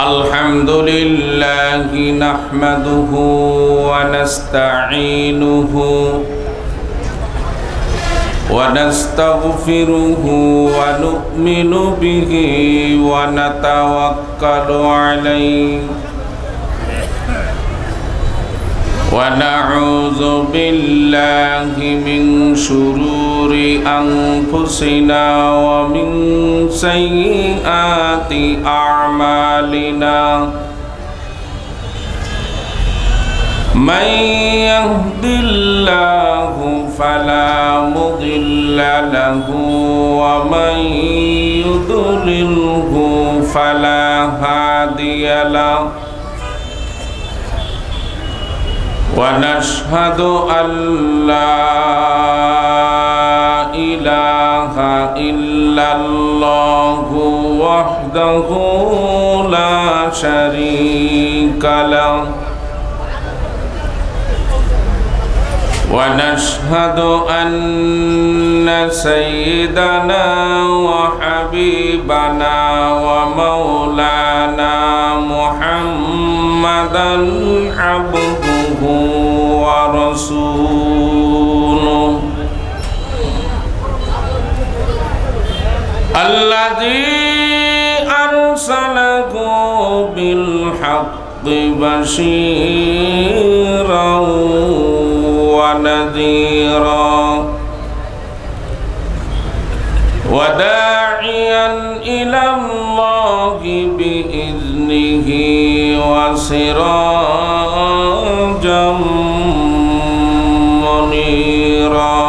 الحمد لله نحمده ونستعينه ونستغفره ونؤمن به ونتوكل عليه ونعوذ بالله من شرور أنفسنا ومن سيئات أعمالنا من يهد الله فلا مضل له ومن يضلله فلا هادي له ونشهد أن لا إله إلا الله وحده لا شريك له ونشهد أن سيدنا وحبيبنا ومولانا محمدا عبده ورسوله الذي أرسله بالحق بشيرا ونذيرا وداعيا إلى الله بإذنه وسراجا منيرا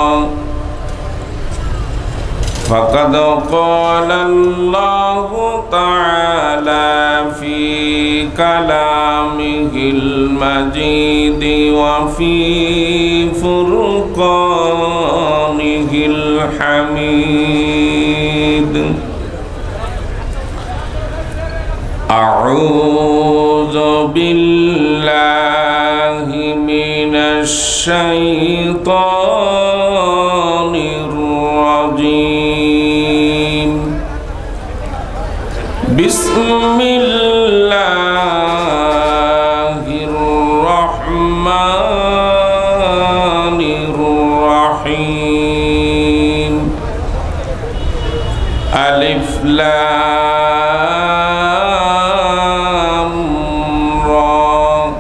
فقد قال الله تعالى في كلامه المجيد وفي فرقانه الحميد أعوذ بالله من الشيطان الرجيم بسم الله الرحمن الرحيم ألف لام را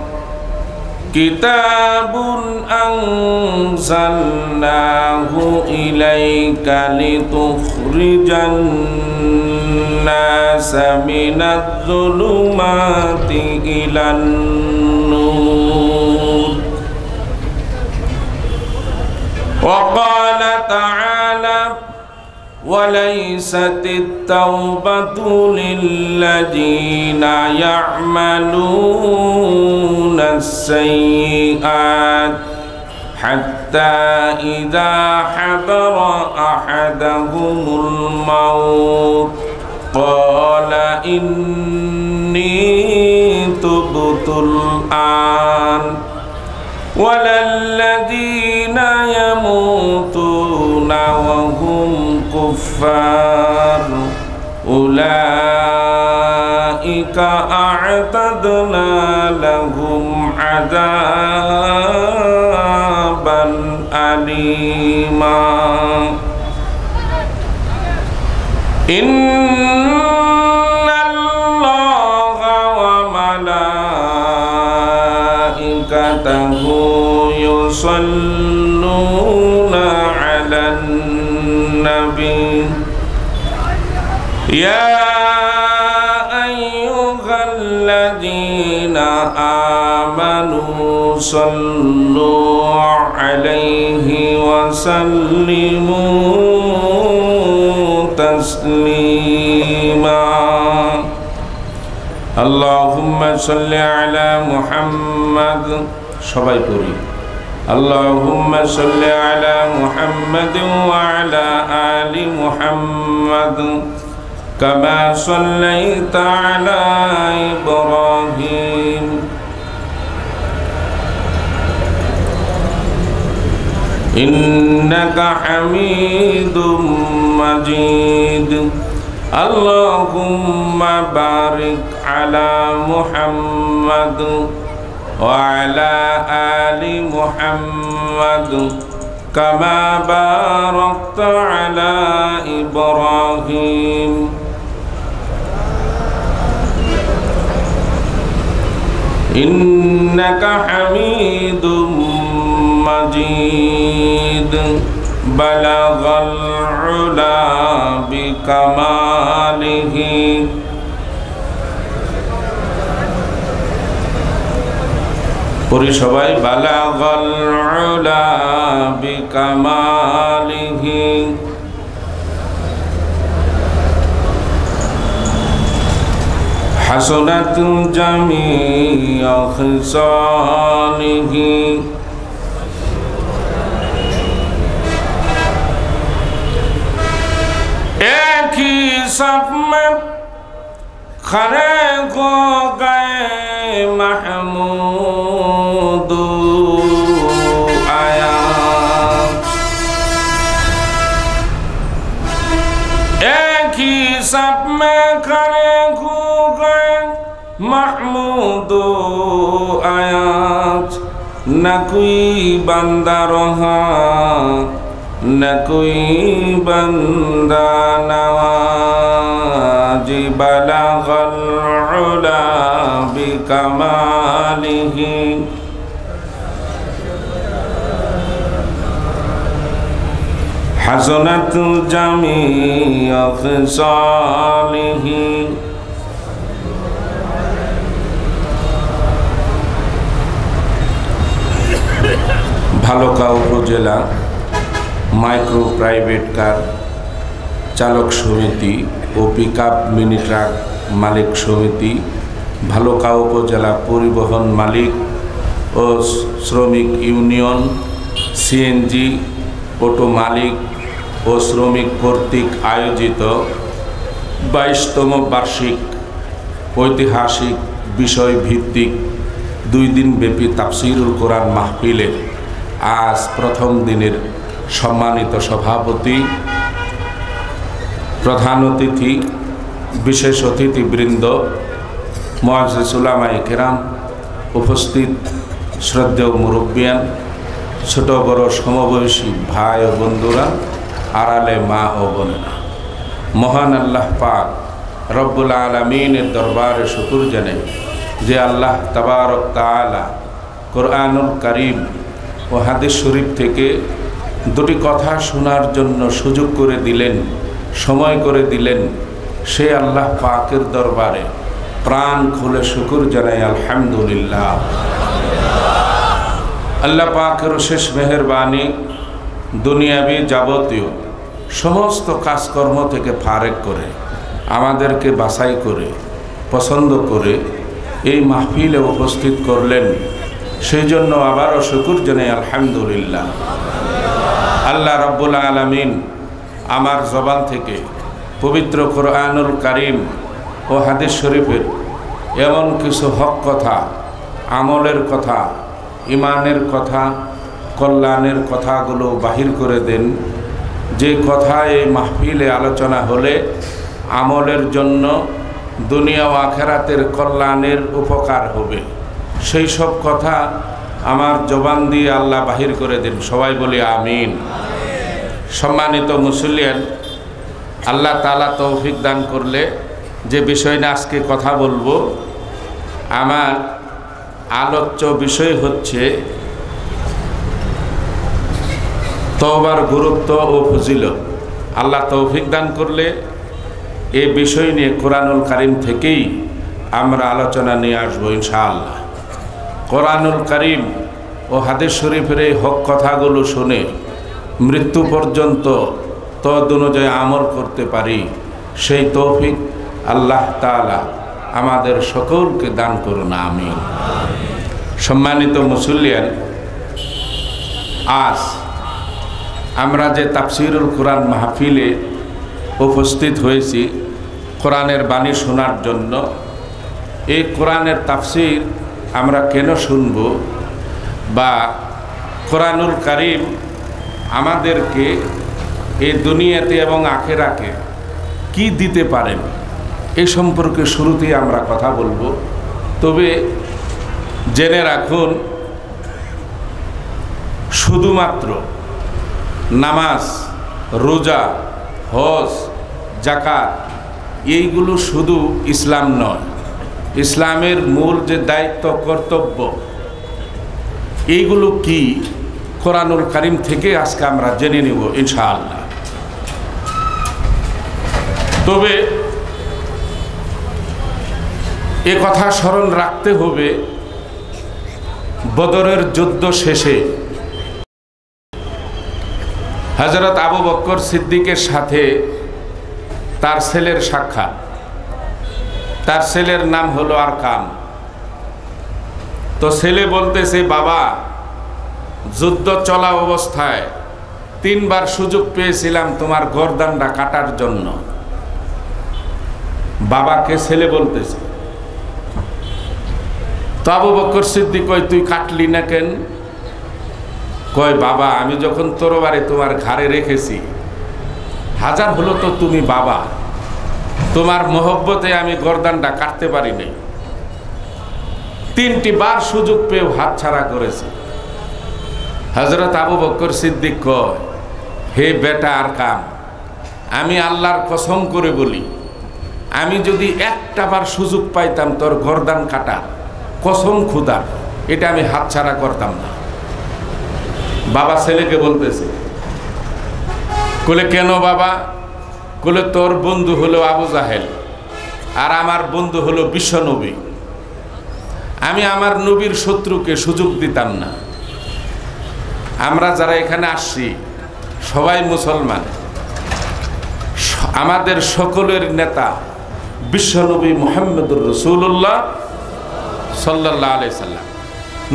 كتاب أنزلناه إليك لتخرج الناس من الظلمات إلى النور وقال تعالى وليست التوبة للذين يعملون السيئات حتى إذا حضر أحدهم الموت قال إني تبت الآن ولا الذين يموتون وهم كفار أولئك أعتدنا لهم عذابا أليما إن الله وملائكته يصلون على النبي يا أيها الذين آمنوا صلوا عليه وسلموا تسليما اللهم صل على محمد সবাই পড়ি اللهم صل على محمد وعلى آل محمد كما صليت على إبراهيم إنك حميد مجيد اللهم بارك على محمد وعلى آل محمد كما باركت على إبراهيم إنك حميد مجيد بلغ العلا بكماله পরিসবাই বালাগাল উলা বিকামালিহি হাসানাত জামিআ খিসালিহি एक ही सब में खड़े हो गए महमूद आया। एक ही सब में खड़े हो गए महमूद आया। न कोई बंदा रहा न कोई बंदा नवाज बलगल उला बिकमालिही हसनत जमीअ ख़िसालिही। ভালুকা উপজেলা মাইক্রো প্রাইভেট কার চালক সমিতি ও পিকআপ মিনি ট্রাক মালিক সমিতি, ভালুকা উপজেলা পরিবহন মালিক ও শ্রমিক ইউনিয়ন, সিএনজি অটো মালিক ও শ্রমিক কর্তৃক আয়োজিত 22তম বার্ষিক ঐতিহাসিক বিষয়ভিত্তিক 2 দিনব্যাপী তাফসীরুল কোরআন মাহফিলের আজ প্রথম দিনের সম্মানিত সভাপতি, প্রধান অতিথি, বিশেষ অতিথিবৃন্দ, মুআজ্জিজ উলামায়ে কেরাম, উপস্থিত শ্রদ্ধেয় মুরব্বিয়ান, ছোট বড় সমবয়সী ভাই ও বন্ধুরা, আড়ালে মা ও বোনেরা, মহান আল্লাহ পাক রব্বুল আলামিনের দরবারে শুকর জানাই যে আল্লাহ তাবারক তাআলা কোরআনুল কারীম ও হাদিস শরীফ থেকে 2টি কথা শোনার জন্য সুযোগ করে দিলেন, সময় করে দিলেন। সে আল্লাহ পাকের দরবারে প্রাণ খুলে শুকর জানাই আলহামদুলিল্লাহ। আল্লাহ পাকের শেষ মেহেরবানি, দুনিয়াবি যাবতীয় সমস্ত কাজকর্ম থেকে ফারেক করে আমাদেরকে বাছাই করে পছন্দ করে এই মাহফিলে উপস্থিত করলেন। সেই জন্য আবারও শুকর জানাই আলহামদুলিল্লাহ। আল্লাহ রাব্বুল আলামিন আমার জবান থেকে পবিত্র কোরআনুল কারীম ও হাদিস শরীফের এমন কিছু হক কথা, আমলের কথা, ইমানের কথা, কল্যাণের কথাগুলো বাহির করে দেন, যে কথা এই মাহফিলে আলোচনা হলে আমলের জন্য দুনিয়া ও আখিরাতের কল্যাণের উপকার হবে, সেই সব কথা আমার জবান দিয়ে আল্লাহ বাহির করে দেন। সবাই বলি আমিন। সম্মানিত মুসল্লিয়ান, আল্লাহ তাআলা তৌফিক দান করলে যে বিষয় নিয়ে আজকে কথা বলবো, আমার আলোচ্য বিষয় হচ্ছে তওবার গুরুত্ব ও ফজিলত। আল্লাহ তৌফিক দান করলে এই বিষয় নিয়ে কোরআনুল কারীম থেকেই আমরা আলোচনা নিয়ে আসবো ইনশাআল্লাহ। কোরআনুল কারীম ও হাদিস শরীফের এই হক কথাগুলো শুনে মৃত্যু পর্যন্ত তদ অনুযায়ী আমল করতে পারি, সেই তৌফিক আল্লাহ তাআলা আমাদের সকলকে দান করুন আমিন। সম্মানিত মুসল্লিয়ান, আজ আমরা যে তাফসীরুল কোরআন মাহফিলে উপস্থিত হয়েছি কোরআনের বাণী শোনার জন্য, এই কোরআনের তাফসীর আমরা কেন শুনব, বা কোরআনুল কারীম আমাদেরকে এই দুনিয়াতে এবং আখিরাতে কি দিতে পারেন এই সম্পর্কে শুরুতেই আমরা কথা বলবো। তবে জেনে রাখুন, শুধুমাত্র নামাজ, রোজা, হজ, যাকাত এইগুলো শুধু ইসলাম নয়। ইসলামের মূল যে দায়িত্ব, কর্তব্য, এইগুলো কি কোরআনুল কারীম থেকে আজকে আমরা জেনে নেব ইনশাআল্লাহ। তবে এ কথা স্মরণ রাখতে হবে, বদরের যুদ্ধ শেষে হযরত আবু বকর সিদ্দিকের সাথে তার ছেলের সাক্ষাৎ। তার ছেলের নাম হলো আরকাম। তো ছেলে বলতেছে, বাবা, যুদ্ধ চলা অবস্থায় 3 বার সুযোগ পেয়েছিলাম তোমার গর্দানটা কাটার জন্য। বাবাকে ছেলে বলতেছে। তো আবু বকর সিদ্দিক কয়, তুই কাটলি না কেন? কয়, বাবা, আমি যখন তরবারি তোমার ঘাড়ে রেখেছি, হাজার হলো তো তুমি বাবা, তোমার মহব্বতে আমি গর্দানটা কাটতে পারি নাই। 3টি বার সুযোগ পেয়ে হাতছাড়া করেছি। হযরত আবু বকর সিদ্দিক কয়, হে বেটা আরকাম, আমি আল্লাহর কসম করে বলি, আমি যদি একটা বার সুযোগ পাইতাম তোর গর্দান কাটার, কসম খুদার, এটা আমি হাতছাড়া করতাম না। বাবা ছেলেকে বলতেছে। বলে, কেন বাবা? বলে, তোর বন্ধু হলো আবু জাহেল আর আমার বন্ধু হলো বিশ্বনবী। আমি আমার নবীর শত্রুকে সুযোগ দিতাম না। আমরা যারা এখানে আসছি সবাই মুসলমান। আমাদের সকলের নেতা বিশ্বনবী মুহাম্মদুর রাসূলুল্লাহ সাল্লাল্লাহু আলাইহি সাল্লাম।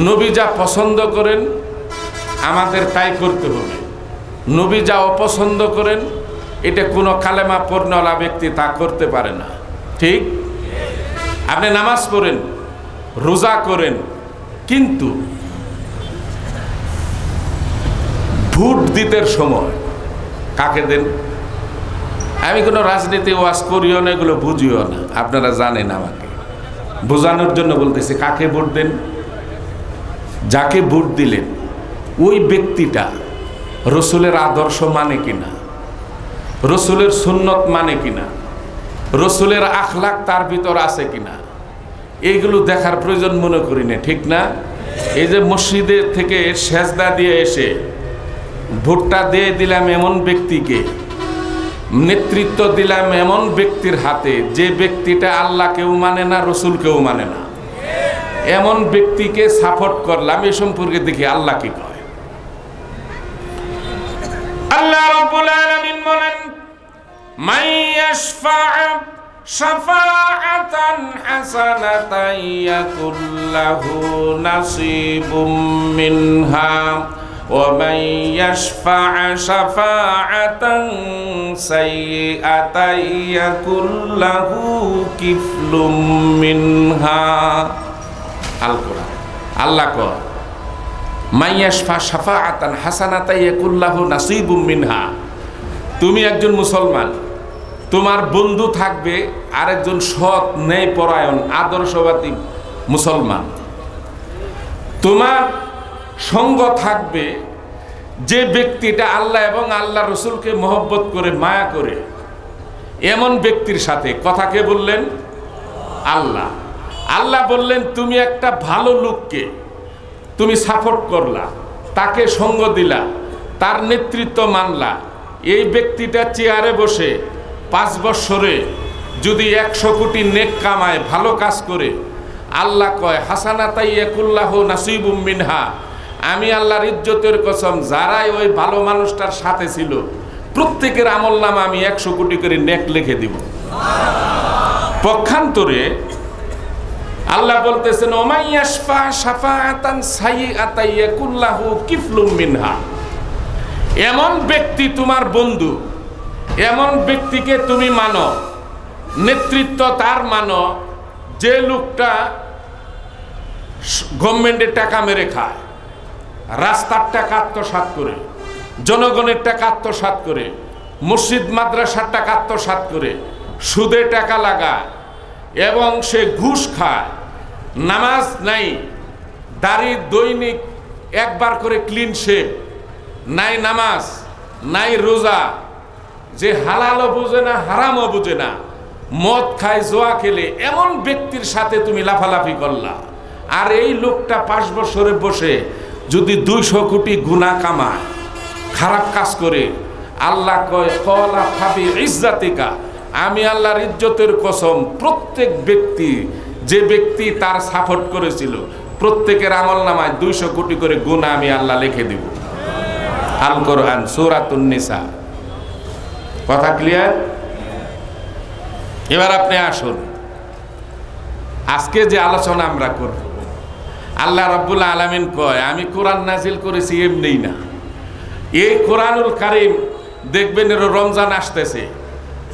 নবী যা পছন্দ করেন আমাদের তাই করতে হবে। নবী যা অপছন্দ করেন এটা কোনো কালেমা পড়নেওয়ালা ব্যক্তি তা করতে পারে না। ঠিক? আপনি নামাজ পড়েন, রোজা করেন, কিন্তু ভোট দিতে সময় কাকে দেন? আমি কোনো রাজনীতি ওয়াজ করিও না, এগুলো বুঝিও না, আপনারা জানেন। আমাকে বোঝানোর জন্য বলতেছি, কাকে ভোট দেন? যাকে ভোট দিলেন ওই ব্যক্তিটা রসুলের আদর্শ মানে কিনা, রসুলের সুন্নত মানে কিনা, রসুলের আখলাক তার ভিতর আছে কিনা, এইগুলো দেখার প্রয়োজন মনে করি না। ঠিক না? এই যে মসজিদে থেকে সেজদা দিয়ে এসে ভোটটা দিয়ে দিলাম এমন ব্যক্তিকে, নেতৃত্ব দিলাম এমন ব্যক্তির হাতে যে ব্যক্তিটা আল্লাহকেও মানে না, রসুলকেও মানে না, এমন ব্যক্তিকে সাপোর্ট করলাম। এ সম্পর্কে দেখি আল্লাহ কি কয়। আল্লাহ রাব্বুল আলামিন বলেন, মান ইয়াশফা' শাফাআতান হাসানাতান ইয়াকুল লাহু নাসিবুম মিনহা ওয়া মান ইয়াশফা' শাফাআতান সাইয়্যাতান ইয়াকুল লাহু কিফলুম মিনহা। আল কোরআন। আল্লাহ কয়, মাইয়াশফা শাফাআতান হাসানাতান ইয়াকুল লাহু নাসিবুম মিনহা। তুমি একজন মুসলমান, তোমার বন্ধু থাকবে আরেকজন সৎ, ন্যায়পরায়ণ, আদর্শবাদী মুসলমান। তোমার সঙ্গ থাকবে যে ব্যক্তিটা আল্লাহ এবং আল্লাহ রসুলকে মহব্বত করে, মায়া করে, এমন ব্যক্তির সাথে। কথা কে বললেন? আল্লাহ। আল্লাহ বললেন, তুমি একটা ভালো লোককে তুমি সাপোর্ট করলা, তাকে সঙ্গ দিলা, তার নেতৃত্ব মানলা। এই ব্যক্তিটা চেয়ারে বসে 5 বছরে যদি 100 কোটি নেক কামায়, ভালো কাজ করে, আল্লাহ কয় হাসানাতান ইয়াকুল লাহু নাসিবুম মিনহা, আমি আল্লাহর ইজ্জতের কসম, যারাই ওই ভালো মানুষটার সাথে ছিল প্রত্যেকের আমলনামা আমি 100 কোটি করে নেক লিখে দিব। পক্ষান্তরে আল্লাহ বলতেছেন, ওমা ইয়াশফা শাফাআতান সাইয়্যাতান ইয়াকুল লাহু কিফলুম মিনহা। এমন ব্যক্তি তোমার বন্ধু, এমন ব্যক্তিকে তুমি মানো, নেতৃত্ব তার মানো, যে লোকটা গভর্নমেন্টের টাকা মেরে খায়, রাস্তার টাকা আত্মসাৎ করে, জনগণের টাকা আত্মসাৎ করে, মসজিদ মাদ্রাসার টাকা আত্মসাৎ করে সুদে টাকা লাগায় এবং সে ঘুষ খায়, নামাজ নাই, দাড়ি দৈনিক একবার করে ক্লিন শেভ, নাই নামাজ নাই রোজা, যে হালালও বুঝে না হারামও বুঝে না, মদ খায় জোয়া খেলে, এমন ব্যক্তির সাথে তুমি লাফালাফি করলা। আর এই লোকটা 5 বছরে বসে যদি 200 কোটি গুনাহ কামায়, খারাপ কাজ করে, আল্লাহ কয় কলা ফাবি ইজ্জাতিকা, আমি আল্লাহর ইজ্জতের কসম, প্রত্যেক ব্যক্তি যে ব্যক্তি তার সাপোর্ট করেছিল প্রত্যেকের আমল নামায় 200 কোটি করে গুনাহ আমি আল্লাহ লিখে দিব। আল কোরআন সূরাতুন নিসা। কথা ক্লিয়ার? এবার আপনি আসুন, আজকে যে আলোচনা আমরা করব, আল্লাহ রাব্বুল আলামিন কয় আমি কোরআন নাজিল করেছি এমনি না। এই কোরআনুল কারীম দেখবেন রমজান আসতেছে,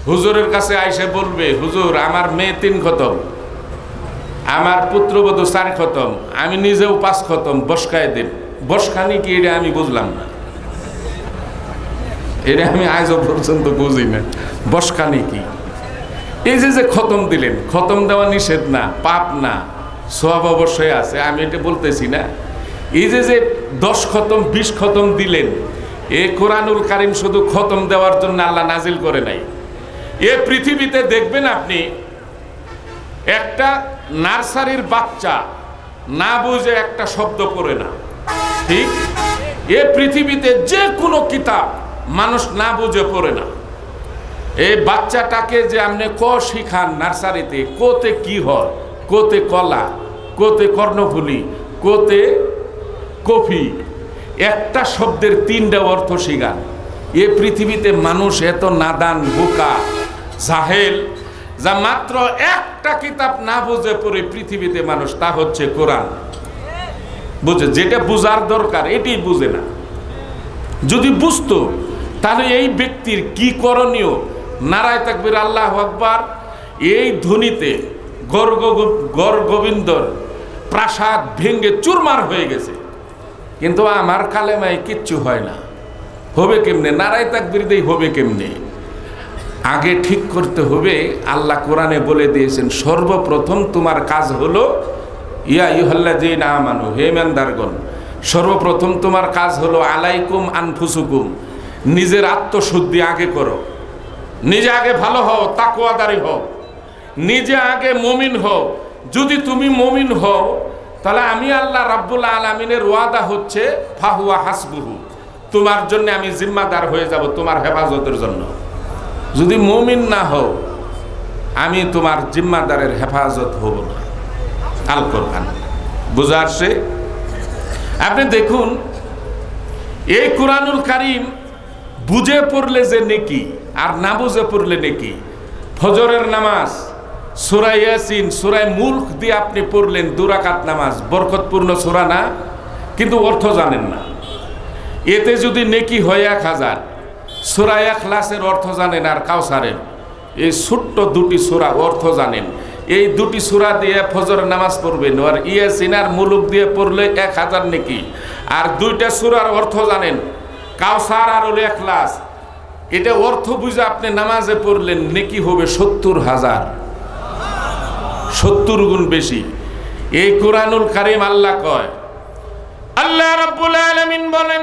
হুজুরের কাছে আইসে বলবে হুজুর আমার মেয়ে 3 খতম, আমার পুত্রবধূ 4 খতম, আমি নিজেও 5 খতম, বসকায় দেন। বসখানি কি এটা আমি বুঝলাম না, এটা আমি আজও পর্যন্ত বুঝি না বসখানি কি। এই যে খতম দিলেন, খতম দেওয়া নিষেধ না, পাপ না, সওয়াব অবশ্যই আছে, আমি এটা বলতেছি না। এই যে 10 খতম 20 খতম দিলেন, এই কোরআনুল কারীম শুধু খতম দেওয়ার জন্য আল্লাহ নাজিল করে নাই। এ পৃথিবীতে দেখবেন আপনি একটা নার্সারির বাচ্চা না বুঝে একটা শব্দ পড়ে না, ঠিক? এ পৃথিবীতে যে কোনো কিতাব মানুষ না বুঝে পড়ে না। এই বাচ্চাটাকে যে আপনি ক শিখান নার্সারিতে, কোতে কি হয়, কোতে কলা, কোতে কর্ণফুলি, কোতে কফি, একটা শব্দের 3টা অর্থ শিখান। এ পৃথিবীতে মানুষ এত নাদান, বোকা, জাহেল, যা মাত্র একটা কিতাব না বুঝে পড়ে পৃথিবীতে মানুষ, তা হচ্ছে কোরআন। বুঝে, যেটা বুঝার দরকার এটাই বুঝে না। যদি বুঝতো তাহলে এই ব্যক্তির কি করণীয়, নারায়ে তাকবীর আল্লাহু আকবার, এই ধ্বনিতে গড় গোবিন্দর প্রাসাদ ভেঙে চুরমার হয়ে গেছে। কিন্তু আমার কালেমায় কিচ্ছু হয় না। হবে কেমনে? নারায়ে তাকবীর দেই হবে কেমনে? আগে ঠিক করতে হবে, আল্লাহ কোরআনে বলে দিয়েছেন সর্বপ্রথম তোমার কাজ হলো ইয়া আইয়ুহাল্লাযীনা আমানু, হে ইমানদারগণ, সর্বপ্রথম তোমার কাজ হলো আলাইকুম আনফুসুকুম, নিজের আত্মশুদ্ধি আগে করো, নিজে আগে ভালো হও, তাকওয়াদারি হও, নিজে আগে মুমিন হও। যদি তুমি মুমিন হও তাহলে আমি আল্লাহ রাব্বুল আলামিনের ওয়াদা হচ্ছে ফাহুয়া হাসবুহু, তোমার জন্য আমি জিম্মাদার হয়ে যাব তোমার হেফাজতের জন্য। যদি মুমিন না হও আমি তোমার জিম্মাদারের হেফাজত হব না। আল কোরআন বুঝা আসছে? আপনি দেখুন এই কোরআনুল কারীম বুঝে পড়লে যে নেকি, আর না বুঝে পড়লে নেকি। ফজরের নামাজ, সূরা ইয়াসিন, সূরা মুলক দিয়ে আপনি পড়লেন 2 রাকাত নামাজ, বরকতপূর্ণ সূরা না, কিন্তু অর্থ জানেন না। এতে যদি নেকি হয় 1000। সূরা ইখলাসের অর্থ জানেন আর কাউসারের, এই ছোট্ট 2টি সূরা অর্থ জানেন, এই 2টি সূরা দিয়ে ফজরের নামাজ পড়বেন, আর ইয়াসিন আর মুলক দিয়ে পড়লে 1000 নেকি। আর 2টা সূরার অর্থ জানেন, কাউসার আর ইখলাস, এটা অর্থ বুঝে আপনি নামাজে পড়লেন, নেকি হবে 70,000, 70 গুণ বেশি। এই কোরআনুল কারীম আল্লাহ কয়, আল্লাহ রাব্বুল আলামিন বলেন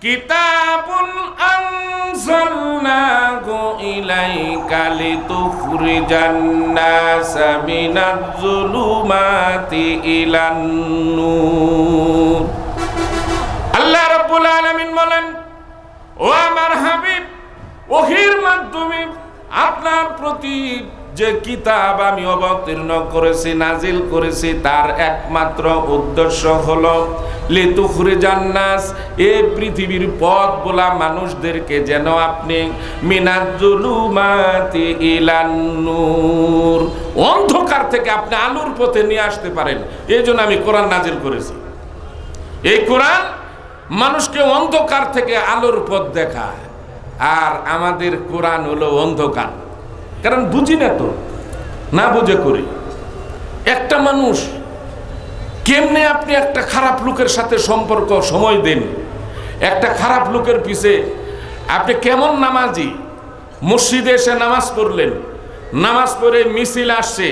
কিতাবুন আনজালনাহু ইলাইকা লিতুখরিজান নাসা মিনাজ যুলুমাতি ইলান নূর। আল্লাহ রাব্বুল আলামিন বলেন, ও আমার হাবিব, ওহীর মাধ্যমে আপনার প্রতি যে কিতাব আমি অবতীর্ণ করেছি, নাজিল করেছি, তার একমাত্র উদ্দেশ্য হলো লিতুখরিজান নাস, এই পৃথিবীর পথ বলা মানুষদেরকে যেন আপনি মিনাজ যুলুমাতি ইলান নূর, অন্ধকার থেকে আপনি আলোর পথে নিয়ে আসতে পারেন। এই জন্য আমি কোরআন নাজিল করেছি। এই কোরআন মানুষকে অন্ধকার থেকে আলোর পথ দেখায়, আর আমাদের কোরআন হলো অন্ধকার। কারণ বুঝি না তো, না বুঝে করি। একটা মানুষ কেমনে আপনি একটা খারাপ লোকের সাথে সম্পর্ক সময় দেন, একটা খারাপ লোকের পিছে আপনি কেমন নামাজি? মসজিদে এসে নামাজ পড়লেন, নামাজ পড়ে মিছিল আসছে,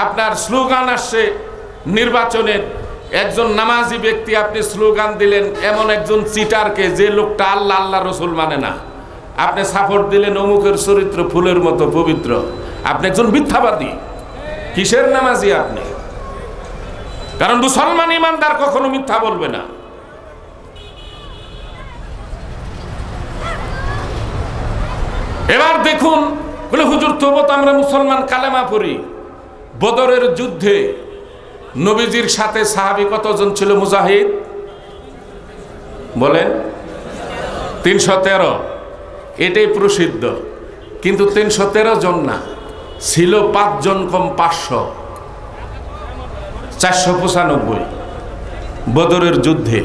আপনার স্লোগান আসছে নির্বাচনের, একজন নামাজি ব্যক্তি আপনি স্লোগান দিলেন এমন একজন চিটারকে, যে লোকটা আল্লাহ আল্লাহ রসুল মানে না, আপনি সাপোর্ট দিলেন অমুকের চরিত্র ফুলের মতো পবিত্র, আপনি একজন মিথ্যাবাদী। কিসের নামাজি আপনি? কারণ মুসলমান ইমানদার কখনো মিথ্যা বলবে না। এবার দেখুন, বলে হুজুর তবু তো আমরা মুসলমান, কালেমা পড়ি। বদরের যুদ্ধে নবীজির সাথে সাহাবী কতজন ছিল মুজাহিদ? বলেন 313। এটাই প্রসিদ্ধ, কিন্তু 313 জন না, ছিল 5 জন কম 500, 495 বদরের যুদ্ধে।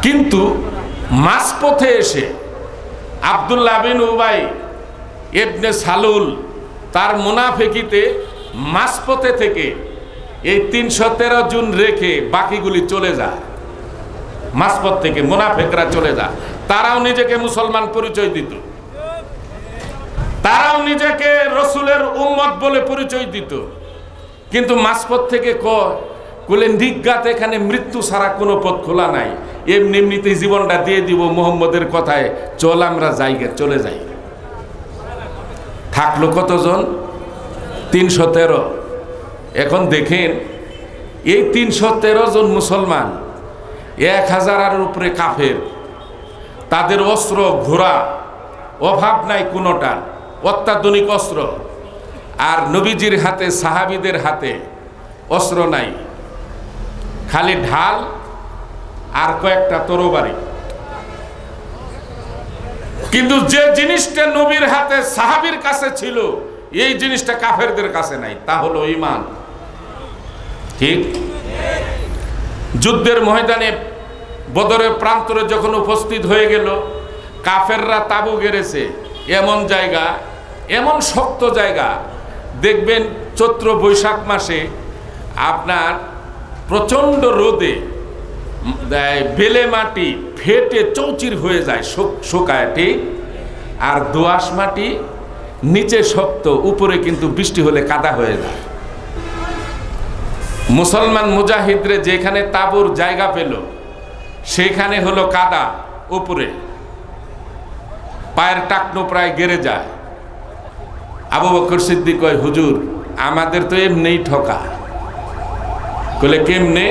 কিন্তু মাঝপথে এসে আব্দুল্লাহ বিন উবাই ইবনে সালুল তার মুনাফিকিতে মাঝপথে থেকে এই 313 জন রেখে বাকিগুলি চলে যায়। মাঝপথ থেকে মুনাফিকরা চলে যায়। তারাও নিজেকে মুসলমান পরিচয় দিত, তারাও নিজেকে রসুলের উম্মত বলে পরিচয় দিত, কিন্তু মাঝপথ থেকে কইলেন নিজ্ঞাত এখানে মৃত্যু ছাড়া কোনো পথ খোলা নাই, এমনিতেই জীবনটা দিয়ে দিব মোহাম্মদের কথায়, চল আমরা চলে যাই। থাকলো কতজন? 313। এখন দেখেন এই 313 জন মুসলমান, 1000-এর উপরে কাফের, তাদের অস্ত্র ঘোড়া অভাব নাই কোনোটার, অত্যাধুনিক অস্ত্র। আর নবীজির হাতে সাহাবীদের হাতে অস্ত্র নাই, খালি ঢাল আর কয়েকটা তরবারি। কিন্তু যে জিনিসটা নবীর হাতে সাহাবীর কাছে ছিল, এই জিনিসটা কাফেরদের কাছে নাই, তা হলো ঈমান। ঠিক যুদ্ধের ময়দানে বদরের প্রান্তরে যখন উপস্থিত হয়ে গেল, কাফেররা তাবু গেড়েছে এমন জায়গা, এমন শক্ত জায়গা, দেখবেন চৈত্র বৈশাখ মাসে আপনার প্রচণ্ড রোদে বেলে মাটি ফেটে চৌচির হয়ে যায়, শুকায়, ঠিক। আর দোআঁশ মাটি নিচে শক্ত, উপরে কিন্তু বৃষ্টি হলে কাদা হয়ে যায়। মুসলমান মুজাহিদরে যেখানে তাবুর জায়গা পেল, সেখানে হলো কাদা, উপরে পায়ের টাকনো প্রায় গেড়ে যায়। আবু বকর সিদ্দিক কয়, হুজুর আমাদের তো এমনিই ঠকা। বলে কেমনে?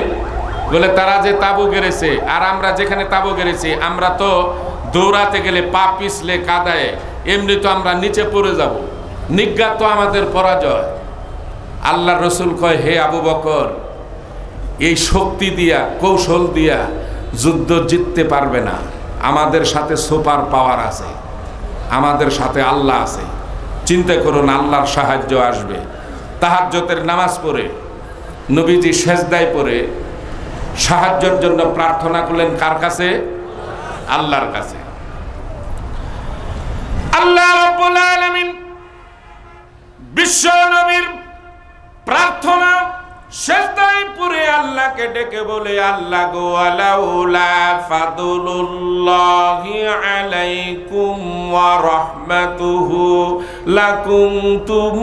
বলে তারা যে তাবু গেড়েছে আর আমরা যেখানে তাবু গেড়েছি, আমরা তো দৌড়াতে গেলে পা পিছলে কাদায় এমনি তো আমরা নিচে পড়ে যাব, নিজ্ঞাত তো আমাদের পরাজয়। আল্লাহ রসুল কয়, হে আবু বকর, এই শক্তি দিয়া কৌশল দিয়া যুদ্ধ জিততে পারবে না, আমাদের সাথে সুপার পাওয়ার আছে, আমাদের সাথে আল্লাহ আছে, চিন্তা করুন আল্লাহর সাহায্য আসবে। তাহাজ্জুদের নামাজ পড়ে নবীজি সেজদায় পড়ে সাহায্যের জন্য প্রার্থনা করলেন কার কাছে? আল্লাহর কাছে। আল্লাহ রাব্বুল আলামিন বিশ্ব নবীর প্রার্থনা সেজদায় পড়ে আল্লাহকে ডেকে বলে, আল্লাহ গো, আলাউলা ফাদলুল্লাহি আলাইকুম ওয়া রাহমাতুহু লাকুনতুম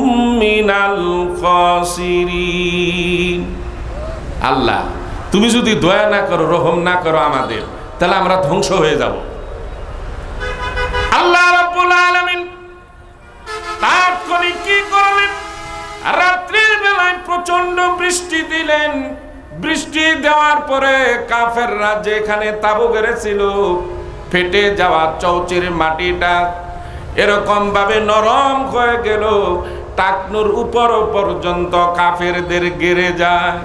মিনাল খাসিরিন। আল্লাহ তুমি যদি দয়া না করো, রহম না করো আমাদের, তাহলে আমরা ধ্বংস হয়ে যাব। আল্লাহ রাব্বুল আলামিন তাৎক্ষণিক কি করলেন? রাত্রির বেলায় প্রচন্ড বৃষ্টি দিলেন। বৃষ্টি দেওয়ার পরে কাফেররা যেখানে তাবু গেড়েছিল, ফেটে যাওয়া চৌচির মাটিটা এরকম ভাবে নরম হয়ে গেল, টাকনুর উপর পর্যন্ত কাফেরদের গেড়ে যায়।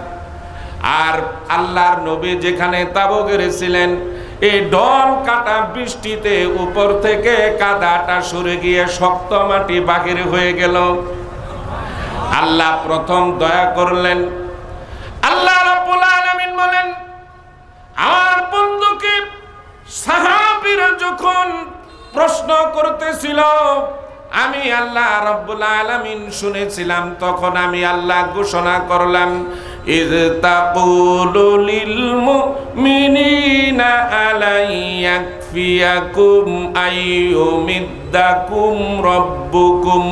আর আল্লাহর নবী যেখানে তাবু গেড়েছিলেন, এই ডল কাটা বৃষ্টিতে উপর থেকে কাদাটা সরে গিয়ে শক্ত মাটি বাহির হয়ে গেল। আল্লাহ প্রথম দয়া করলেন। আল্লাহ রাব্বুল আলামিন বলেন, আমার বন্ধুকে সাহাবীরা যখন প্রশ্ন করতেছিল, আমি আল্লাহ রাব্বুল আলামিন শুনেছিলাম, তখন আমি আল্লাহ ঘোষণা করলাম, ইয তাকুলু লিল মুমিনিনা আলা ইয়াকফিয়াকুম আইয়ুমিদ্দাকুম রাব্বুকুম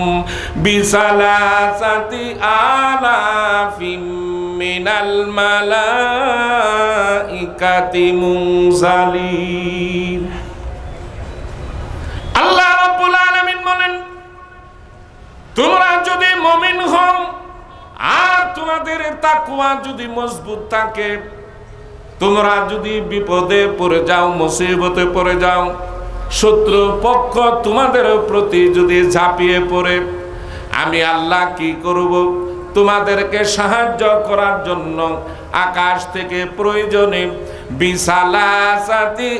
বিসালাসাতি আলাফিম মিনাল মালাইকাতি মুনজালিন। আল্লাহ রাব্বুল আলামিন বলেন, তোমরা যদি মুমিন হও আর তোমাদের তাকওয়া যদি মজবুত থাকে, তোমরা যদি বিপদে পড়ে যাও, মুসিবতে পড়ে যাও, শত্রু পক্ষ তোমাদের প্রতি যদি ঝাঁপিয়ে পড়ে, আমি আল্লাহ কি করব? তোমাদেরকে সাহায্য করার জন্য আকাশ থেকে প্রয়োজনে বিসালাসাতি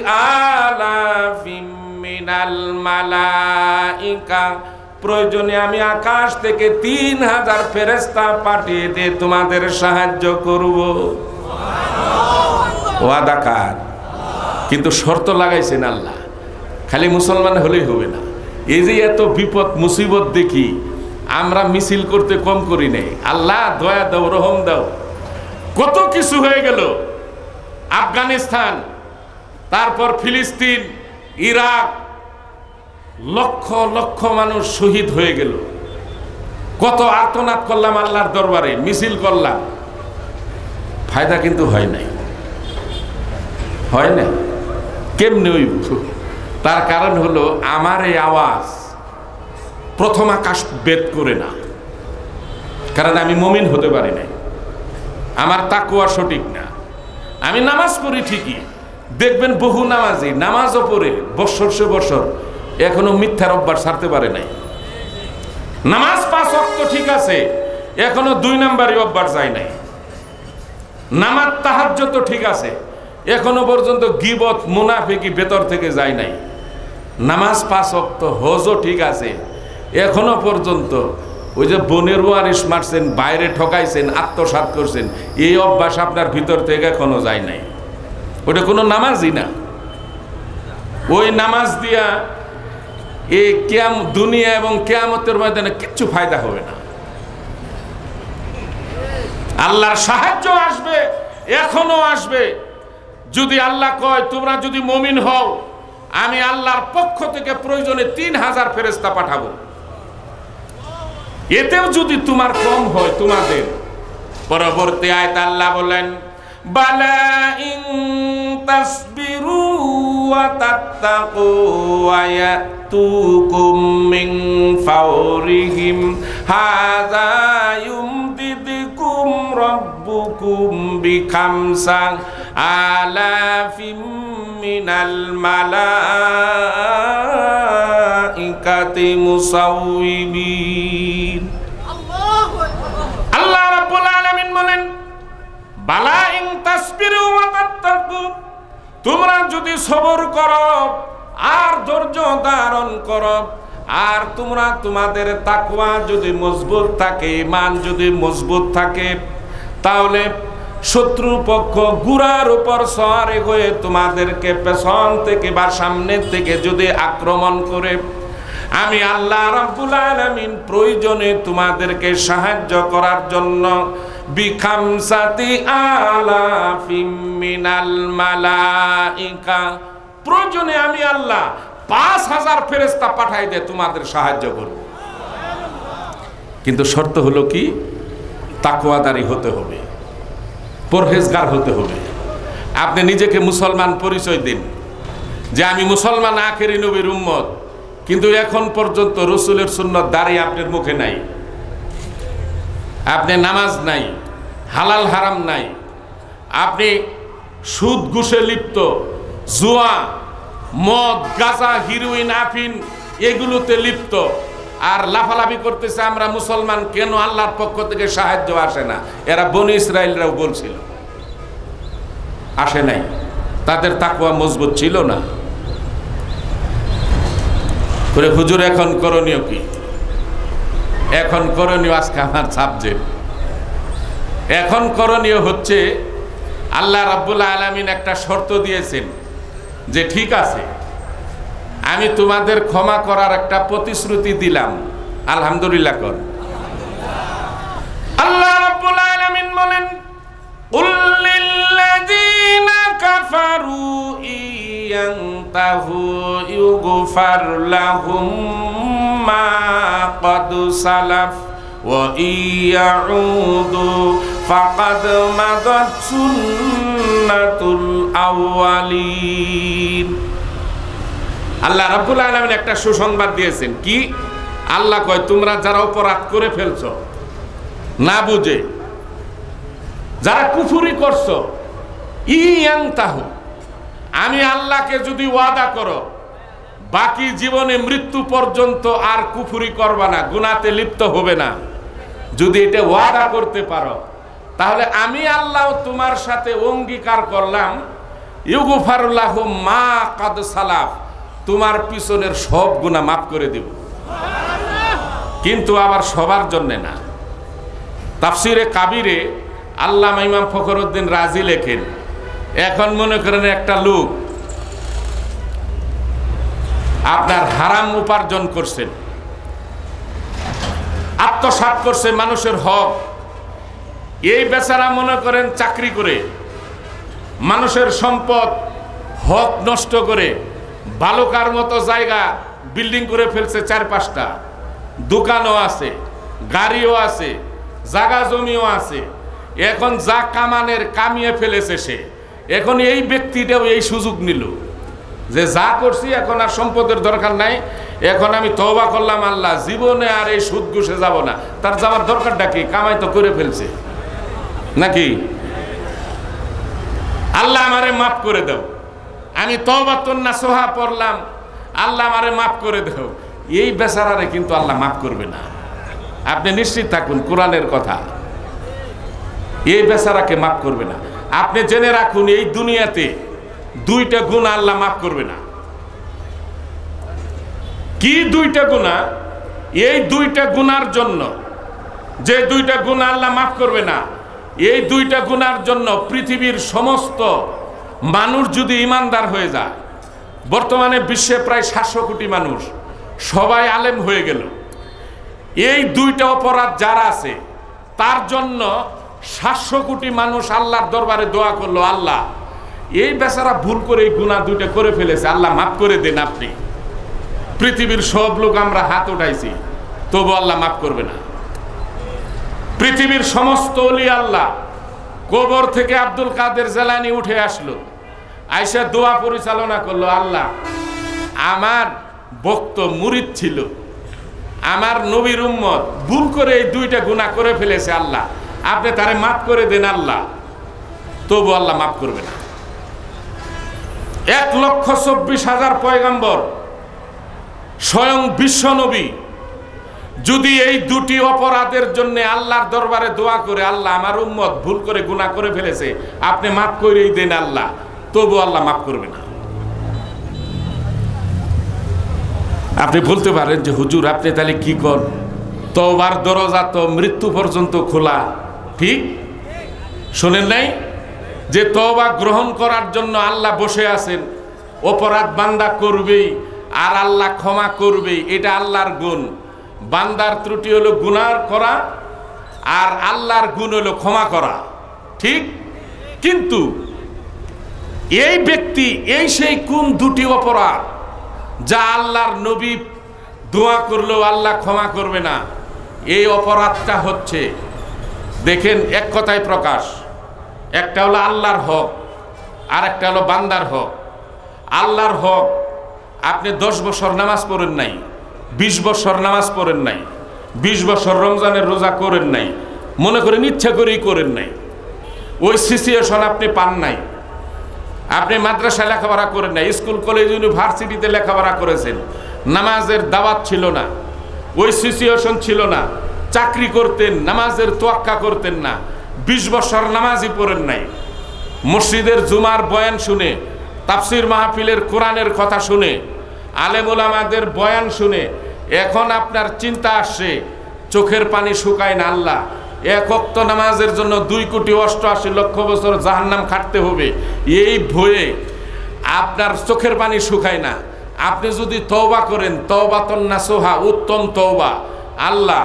আলাফিম মিনাল মালাইকা, প্রয়োজনে আমি আকাশ থেকে 3000 ফেরেশতা পাঠিয়ে দিয়ে তোমাদের সাহায্য করব। ওয়াদা কার? কিন্তু শর্ত লাগাইছেন আল্লাহ, খালি মুসলমান হলেই হবে না। এই যে এত বিপদ মুসিবত দেখি, আমরা মিছিল করতে কম করি নাই। আল্লাহ দয়া দাও, রহম দাও। কত কিছু হয়ে গেল, আফগানিস্তান, তারপর ফিলিস্তিন, ইরাক, লক্ষ লক্ষ মানুষ শহীদ হয়ে গেল। কত আর্তনাদ করলাম আল্লাহর দরবারে, মিছিল করলাম, ফায়দা কিন্তু হয় নাই, হয় না। কেমনে হইব? তার কারণ হলো আমার এই আওয়াজ প্রথম আকাশ ভেদ করে না, কারণ আমি মুমিন হতে পারি নাই, আমার তাকওয়া সঠিক না। আমি নামাজ পড়ি ঠিকই, দেখবেন বহু নামাজি নামাজও পড়ে বছর সে বছর এখনো মিথ্যার অভ্যাস ছাড়তে পারে নাই। নামাজ 5 ওয়াক্ত ঠিক আছে, এখনো 2 নম্বরই অভ্যাস যায় নাই। নামাজ তাহাজ্জুদ তো ঠিক আছে, এখনো পর্যন্ত গীবত মুনাফিকি ভেতর থেকে যায় নাই। নামাজ 5 ওয়াক্ত, হজও ঠিক আছে, এখনো পর্যন্ত ওই যে বনের ওয়ারিশ মারছেন, বাইরে ঠকাইছেন, আত্মসাৎ করছেন, এই অভ্যাস আপনার ভিতর থেকে এখনো যায় নাই। ওটা কোনো নামাজই না। ওই নামাজ দিয়া এই দুনিয়া এবং কিয়ামতের ময়দানে কিচ্ছু ফায়দা হবে না। আল্লাহর সাহায্য আসবে, এখনো আসবে। যদি আল্লাহ কয় তোমরা যদি মুমিন হও, আমি আল্লাহর পক্ষ থেকে প্রয়োজনে 3000 ফেরেশতা পাঠাবো। এতেও যদি তোমার কম হয় তোমাদের, পরবর্তী আয়াত আল্লাহ বলেন, বালা ইন তাসবিরু ওয়া তাত্তাকু ওয়া ইয়াতুকুম মিন ফাওরিহিম হাযা ইউমদিদকুম রাব্বুকুম বিখামসা আলাফিম মিনাল মালাইকাতি মুসাউইমিন। আল্লাহ রাব্বুল আলামিন বলেন, বালা ইন তাসবিরু ওয়া তাত্তাকু, তোমরা যদি সবর করো আর ধৈর্য ধারণ করো, আর তোমরা তোমাদের তাকওয়া যদি মজবুত থাকে, ঈমান যদি মজবুত থাকে, তাহলে শত্রু পক্ষ গুড়ার উপর সওয়ার হয়ে তোমাদেরকে পেছন থেকে বা সামনে থেকে যদি আক্রমণ করে, আমি আল্লাহ রাব্বুল আলামিন প্রয়োজনে তোমাদেরকে সাহায্য করার জন্য বিখামসাতি আলাফিম মিনাল মালাইকা, প্রয়োজনে আমি আল্লাহ 5000 ফেরেশতা পাঠাই দিয়ে তোমাদের সাহায্য করব। কিন্তু শর্ত হলো কি? তাকওয়াদারি হতে হবে, পরহেজগার হতে হবে। আপনি নিজেকে মুসলমান পরিচয় দিন যে আমি মুসলমান, আখেরি নবীর উম্মত, কিন্তু এখন পর্যন্ত রসুলের সুন্নাত দাঁড়িয়ে আপনার মুখে নাই, আপনি নামাজ নাই, হালাল হারাম নাই, আপনি সুদ ঘুষে লিপ্ত, জুয়া, মদ, গাঁজা, হিরোইন, আফিন এগুলোতে লিপ্ত, আর লাফালাফি করতেছে আমরা মুসলমান, কেন আল্লাহর পক্ষ থেকে সাহায্য আসে না? এরা বনি ইসরাইলরাও বলছিল, আসে নাই, তাদের তাকওয়া মজবুত ছিল না। করে হুজুর এখন করণীয় কি? এখন করণীয়, আজকে আমার সাবজেক্ট, এখন করণীয় হচ্ছে আল্লাহ রাব্বুল আলামিন একটা শর্ত দিয়েছেন যে ঠিক আছে, আমি তোমাদের ক্ষমা করার একটা প্রতিশ্রুতি দিলাম। আলহামদুলিল্লাহ কর। আল্লাহ রাব্বুল আলামিন বলেন, কুল লিল্লাযীনা কাফারু ইয়ান্তাহু ইউগফার লাহুম মা ক্বাদ সালাফ ওয়া ইয়াউদু ফাকাদ মাদাত সুন্নাতুল আউয়ালিন। আল্লাহ রাব্বুল আলামিন একটা সুসংবাদ দিয়েছেন কি? আল্লাহ কয় তোমরা যারা অপরাধ করে ফেলছো না বুঝে, যারা কুফরি করছো, ইয়ান্তাহু, আমি আল্লাহকে যদি ওয়াদা করো বাকি জীবনে মৃত্যু পর্যন্ত আর কুফরি করবা না, গুনাতে লিপ্ত হবে না, যদি এটা ওয়াদা করতে পারো তাহলে আমি আল্লাহ তোমার সাথে অঙ্গীকার করলাম ইউগফার লাহুম মা ক্বাদ সালাফ, তোমার পিছনের সব গুনাহ মাফ করে দেব। কিন্তু আবার সবার জন্য না। তাফসিরে কাবিরে আল্লামা ইমাম ফখরুদ্দিন রাজি লেখেন, এখন মনে করেন একটা লোক আপনার হারাম উপার্জন করছেন, আত্মসাৎ করছে মানুষের হক, এই বেচারা মনে করেন চাকরি করে মানুষের সম্পদ হক নষ্ট করে বালুকার মতো জায়গা বিল্ডিং করে ফেলছে, 4-5টা দোকানও আছে, গাড়িও আছে, জায়গা জমিও আছে, এখন যা কামানের কামিয়ে ফেলেছে সে। এখন এই ব্যক্তিটাও এই সুযোগ নিল যে যা করছি এখন আর সম্পদের দরকার নাই, এখন আমি তওবা করলাম, আল্লাহ জীবনে আর এই সুদ ঘুষে যাব না। তার যাওয়ার দরকারটা কি? কামাই তো করে ফেলছে নাকি? আল্লাহ আমারে মাফ করে দাও, আমি তওবাতুন নাসুহা পড়লাম, আল্লাহ আমারে মাফ করে দাও, এই বেচারারে কিন্তু আল্লাহ মাফ করবে না। আপনি নিশ্চিত থাকুন, কোরআনের কথা, এই বেচারাকে মাফ করবে না। আপনি জেনে রাখুন এই দুনিয়াতে 2টা গুনাহ আল্লাহ মাফ করবে না। কি 2টা গুনাহ? এই 2টা গুনার জন্য, যে 2টা গুনাহ আল্লাহ মাফ করবে না, এই 2টা গুনার জন্য পৃথিবীর সমস্ত মানুষ যদি ইমানদার হয়ে যায়, বর্তমানে বিশ্বে প্রায় 700 কোটি মানুষ, সবাই আলেম হয়ে গেল, এই 2টা অপরাধ যারা আছে তার জন্য 700 কোটি মানুষ আল্লাহর দরবারে দোয়া করলো, আল্লাহ এই বেচারা ভুল করে এই গুনাহ 2টা করে ফেলেছে, আল্লাহ মাফ করে দেন আপনি। পৃথিবীর সব লোক আমরা হাত উঠাইছি, তবু আল্লাহ মাফ করবে না। পৃথিবীর সমস্ত ওলি আল্লাহ, কবর থেকে আব্দুল কাদের জিলানী উঠে আসলো, আয়েশা দোয়া পরিচালনা করলো, আল্লাহ আমার ভক্ত মুরিদ ছিল, আমার নবীর উম্মত ভুল করে এই 2টা গুনাহ করে ফেলেছে, আল্লাহ আপনি তারে মাফ করে দেন আল্লাহ, তবু আল্লাহ মাফ করবে না। 1,24,000 পয়গম্বর, স্বয়ং বিশ্ব নবী যদি এই 2টি অপরাধের জন্য আল্লাহর দরবারে দোয়া করে, আল্লাহ আমার উম্মত ভুল করে গুনাহ করে ফেলেছে, আপনি মাফ করেই দেন আল্লাহ, তবু আল্লাহ মাফ করবে না। আপনি বলতে পারেন যে হুজুর আপনি তাহলে কি কর, তওবার দরজা তো মৃত্যু পর্যন্ত খোলা, ঠিক শোনেন নাই যে তওবা গ্রহণ করার জন্য আল্লাহ বসে আছেন, অপরাধ বান্দা করবেই আর আল্লাহ ক্ষমা করবেই, এটা আল্লাহর গুণ। বান্দার ত্রুটি হলো গুনাহ করা আর আল্লাহর গুণ হলো ক্ষমা করা, ঠিক। কিন্তু এই ব্যক্তি এই সেই কোন 2টি অপরাধ যা আল্লাহর নবী দোয়া করলেও আল্লাহ ক্ষমা করবে না, এই অপরাধটা হচ্ছে, দেখেন এক কথায় প্রকাশ, একটা হলো আল্লাহর হক আর একটা হলো বান্দার হক। আল্লাহর হক, আপনি 10 বছর নামাজ পড়েন নাই, 20 বছর নামাজ পড়েন নাই, 20 বছর রমজানের রোজা করেন নাই, মনে করেন ইচ্ছা করেই করেন নাই, ওই সিচুয়েশন আপনি পান নাই, আপনি মাদ্রাসায় লেখাপড়া করেন নাই, স্কুল কলেজ ইউনিভার্সিটিতে লেখাপড়া করেছেন, নামাজের দাওয়াত ছিল না, ওই সিচুয়েশন ছিল না, চাকরি করতেন, নামাজের তোয়াক্কা করতেন না, 20 বছর নামাজই পড়েন নাই, মসজিদের জুমার বয়ান শুনে, তাফসির মাহফিলের কোরআনের কথা শুনে, আলেম ওলামাদের বয়ান শুনে এখন আপনার চিন্তা আসছে, চোখের পানি শুকায় না, আল্লাহ 1 ওয়াক্ত নামাজের জন্য 2,88,00,000 বছর জাহান্নাম খাটতে হবে, এই ভয়ে আপনার চোখের পানি শুকায় না। আপনি যদি তওবা করেন, তওবাতুন নাসুহা, উত্তম তওবা, আল্লাহ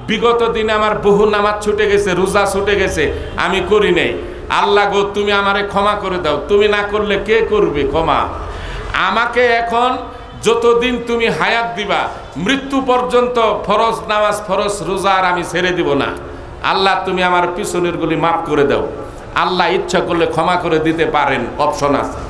বিগত দিনে আমার বহু নামাজ ছুটে গেছে, রোজা ছুটে গেছে, আমি করি নাই, আল্লাহ গো তুমি আমারে ক্ষমা করে দাও, তুমি না করলে কে করবে ক্ষমা, আমাকে এখন যতদিন তুমি হায়াত দিবা মৃত্যু পর্যন্ত ফরজ নামাজ ফরজ রোজা আর আমি ছেড়ে দিব না। আল্লাহ তুমি আমার পিছনের গুলি মাফ করে দাও। আল্লাহ ইচ্ছা করলে ক্ষমা করে দিতে পারেন, অপশন আছে।